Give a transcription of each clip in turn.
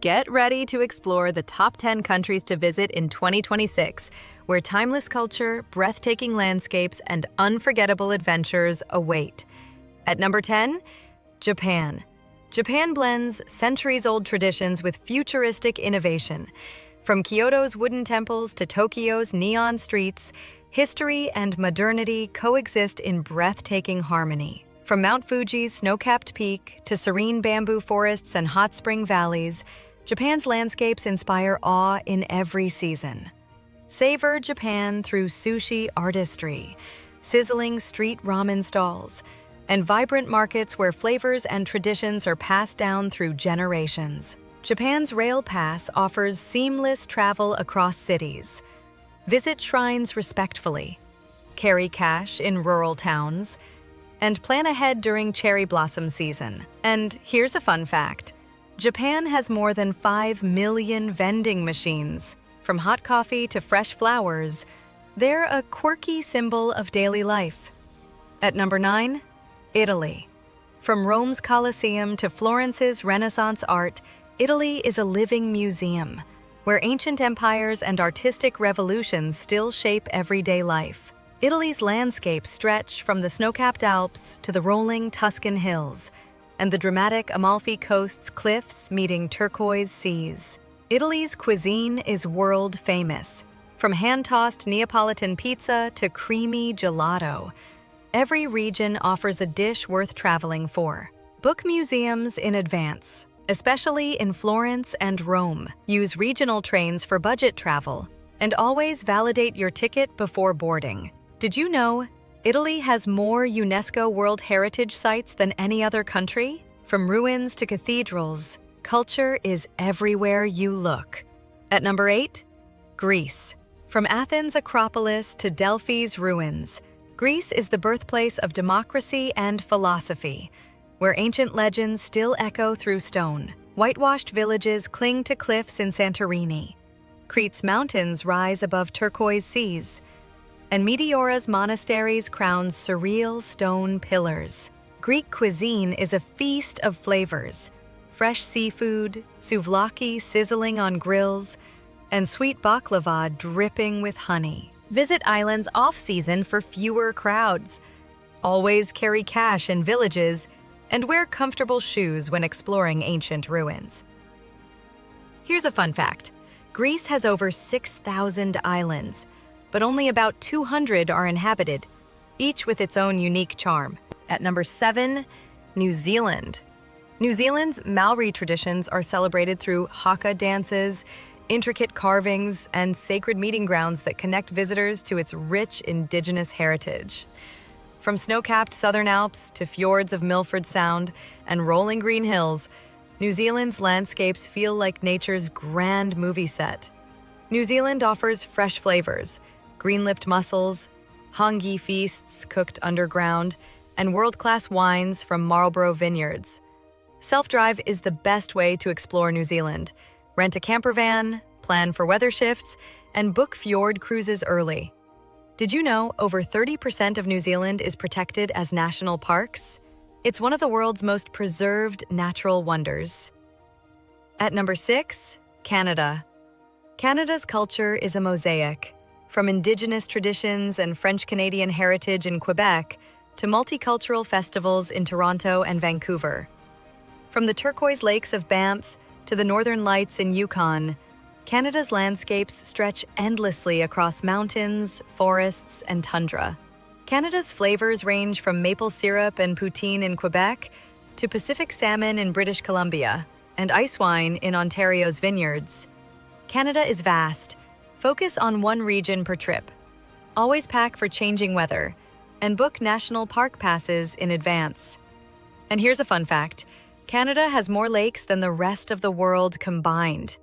Get ready to explore the top 10 countries to visit in 2026, where timeless culture, breathtaking landscapes, and unforgettable adventures await. At number 10, Japan. Japan blends centuries-old traditions with futuristic innovation. From Kyoto's wooden temples to Tokyo's neon streets, history and modernity coexist in breathtaking harmony. From Mount Fuji's snow-capped peak to serene bamboo forests and hot spring valleys, Japan's landscapes inspire awe in every season. Savor Japan through sushi artistry, sizzling street ramen stalls, and vibrant markets where flavors and traditions are passed down through generations. Japan's Rail Pass offers seamless travel across cities. Visit shrines respectfully, carry cash in rural towns, and plan ahead during cherry blossom season. And here's a fun fact. Japan has more than 5 million vending machines. From hot coffee to fresh flowers, they're a quirky symbol of daily life. At number 9, Italy. From Rome's Colosseum to Florence's Renaissance art, Italy is a living museum, where ancient empires and artistic revolutions still shape everyday life. Italy's landscapes stretch from the snow-capped Alps to the rolling Tuscan hills, and the dramatic Amalfi Coast's cliffs meeting turquoise seas. Italy's cuisine is world-famous. From hand-tossed Neapolitan pizza to creamy gelato, every region offers a dish worth traveling for. Book museums in advance, especially in Florence and Rome. Use regional trains for budget travel, and always validate your ticket before boarding. Did you know Italy has more UNESCO World Heritage Sites than any other country? From ruins to cathedrals, culture is everywhere you look. At number 8, Greece. From Athens' Acropolis to Delphi's ruins, Greece is the birthplace of democracy and philosophy, where ancient legends still echo through stone. Whitewashed villages cling to cliffs in Santorini. Crete's mountains rise above turquoise seas, and Meteora's monasteries crown surreal stone pillars. Greek cuisine is a feast of flavors. Fresh seafood, souvlaki sizzling on grills, and sweet baklava dripping with honey. Visit islands off-season for fewer crowds. Always carry cash in villages, and wear comfortable shoes when exploring ancient ruins. Here's a fun fact. Greece has over 6,000 islands, but only about 200 are inhabited, each with its own unique charm. At number 7, New Zealand. New Zealand's Maori traditions are celebrated through haka dances, intricate carvings, and sacred meeting grounds that connect visitors to its rich indigenous heritage. From snow-capped Southern Alps to fjords of Milford Sound and rolling green hills, New Zealand's landscapes feel like nature's grand movie set. New Zealand offers fresh flavors, green-lipped mussels, hangi feasts cooked underground, and world-class wines from Marlborough vineyards. Self-drive is the best way to explore New Zealand. Rent a camper van, plan for weather shifts, and book fjord cruises early. Did you know over 30% of New Zealand is protected as national parks? It's one of the world's most preserved natural wonders. At number 6, Canada. Canada's culture is a mosaic. From Indigenous traditions and French-Canadian heritage in Quebec to multicultural festivals in Toronto and Vancouver. From the turquoise lakes of Banff to the northern lights in Yukon, Canada's landscapes stretch endlessly across mountains, forests, and tundra. Canada's flavors range from maple syrup and poutine in Quebec to Pacific salmon in British Columbia and ice wine in Ontario's vineyards. Canada is vast. Focus on one region per trip. Always pack for changing weather, and book national park passes in advance. And here's a fun fact. Canada has more lakes than the rest of the world combined.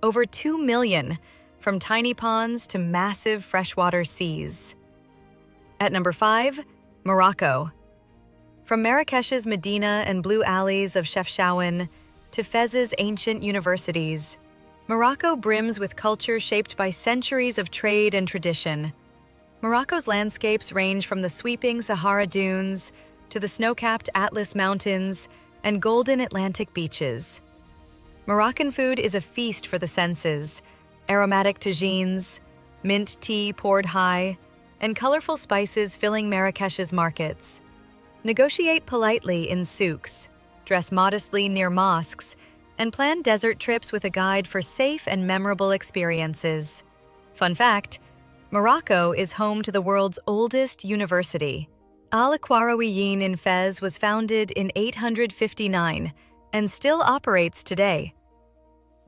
Over 2 million, from tiny ponds to massive freshwater seas. At number 5, Morocco. From Marrakesh's Medina and blue alleys of Chefchaouen to Fez's ancient universities, Morocco brims with culture shaped by centuries of trade and tradition. Morocco's landscapes range from the sweeping Sahara dunes to the snow-capped Atlas Mountains and golden Atlantic beaches. Moroccan food is a feast for the senses. Aromatic tagines, mint tea poured high, and colorful spices filling Marrakesh's markets. Negotiate politely in souks, dress modestly near mosques, and plan desert trips with a guide for safe and memorable experiences. Fun fact, Morocco is home to the world's oldest university. Al-Qarawiyyin in Fez was founded in 859 and still operates today.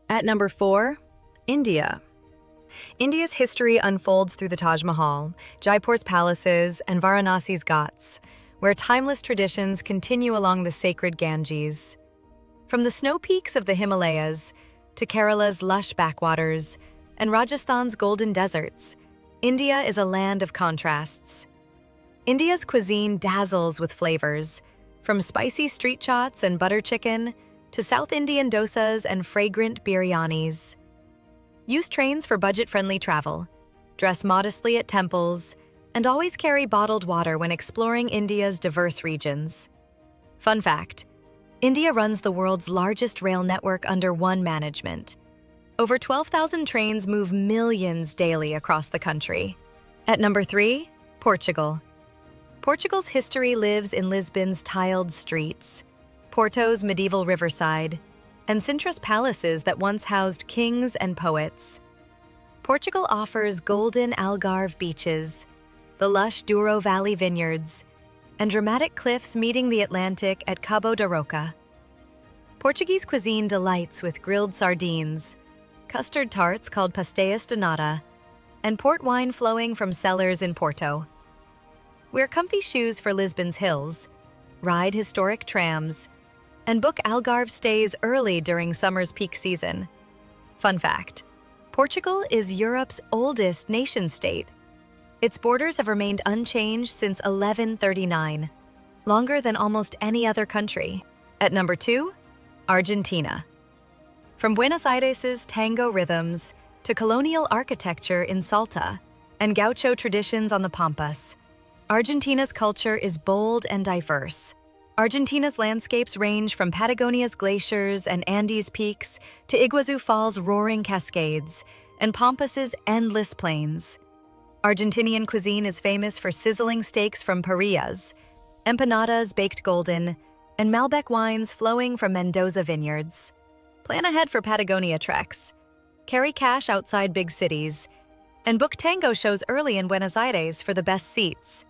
At number 4, India. India's history unfolds through the Taj Mahal, Jaipur's palaces, and Varanasi's Ghats, where timeless traditions continue along the sacred Ganges. From the snow peaks of the Himalayas to Kerala's lush backwaters and Rajasthan's golden deserts, India is a land of contrasts. India's cuisine dazzles with flavors, from spicy street chats and butter chicken to South Indian dosas and fragrant biryanis. Use trains for budget-friendly travel, dress modestly at temples, and always carry bottled water when exploring India's diverse regions. Fun fact, India runs the world's largest rail network under one management. Over 12,000 trains move millions daily across the country. At number 3, Portugal. Portugal's history lives in Lisbon's tiled streets, Porto's medieval riverside, and Sintra's palaces that once housed kings and poets. Portugal offers golden Algarve beaches, the lush Douro Valley vineyards, and dramatic cliffs meeting the Atlantic at Cabo da Roca. Portuguese cuisine delights with grilled sardines, custard tarts called pastéis de nata, and port wine flowing from cellars in Porto. Wear comfy shoes for Lisbon's hills, ride historic trams, and book Algarve stays early during summer's peak season. Fun fact, Portugal is Europe's oldest nation-state. Its borders have remained unchanged since 1139, longer than almost any other country. At number 2, Argentina. From Buenos Aires's tango rhythms to colonial architecture in Salta and gaucho traditions on the Pampas, Argentina's culture is bold and diverse. Argentina's landscapes range from Patagonia's glaciers and Andes peaks to Iguazu Falls' roaring cascades and Pampas's endless plains. Argentinian cuisine is famous for sizzling steaks from parrillas, empanadas baked golden, and Malbec wines flowing from Mendoza vineyards. Plan ahead for Patagonia treks, carry cash outside big cities, and book tango shows early in Buenos Aires for the best seats.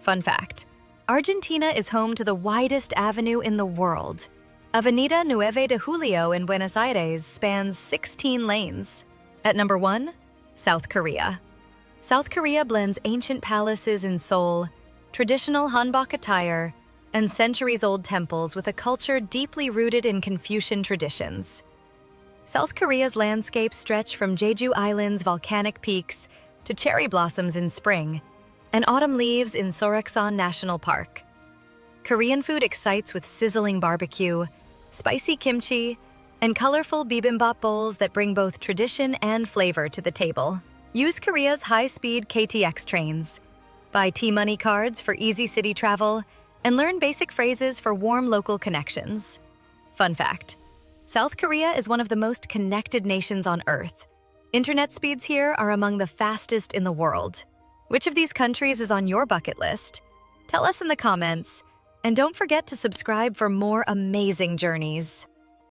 Fun fact, Argentina is home to the widest avenue in the world. Avenida 9 de Julio in Buenos Aires spans 16 lanes. At number 1, South Korea. South Korea blends ancient palaces in Seoul, traditional hanbok attire, and centuries-old temples with a culture deeply rooted in Confucian traditions. South Korea's landscapes stretch from Jeju Island's volcanic peaks to cherry blossoms in spring, and autumn leaves in Soroksan National Park. Korean food excites with sizzling barbecue, spicy kimchi, and colorful bibimbap bowls that bring both tradition and flavor to the table. Use Korea's high-speed KTX trains, buy T-Money cards for easy city travel, and learn basic phrases for warm local connections. Fun fact, South Korea is one of the most connected nations on Earth. Internet speeds here are among the fastest in the world. Which of these countries is on your bucket list? Tell us in the comments, and don't forget to subscribe for more amazing journeys.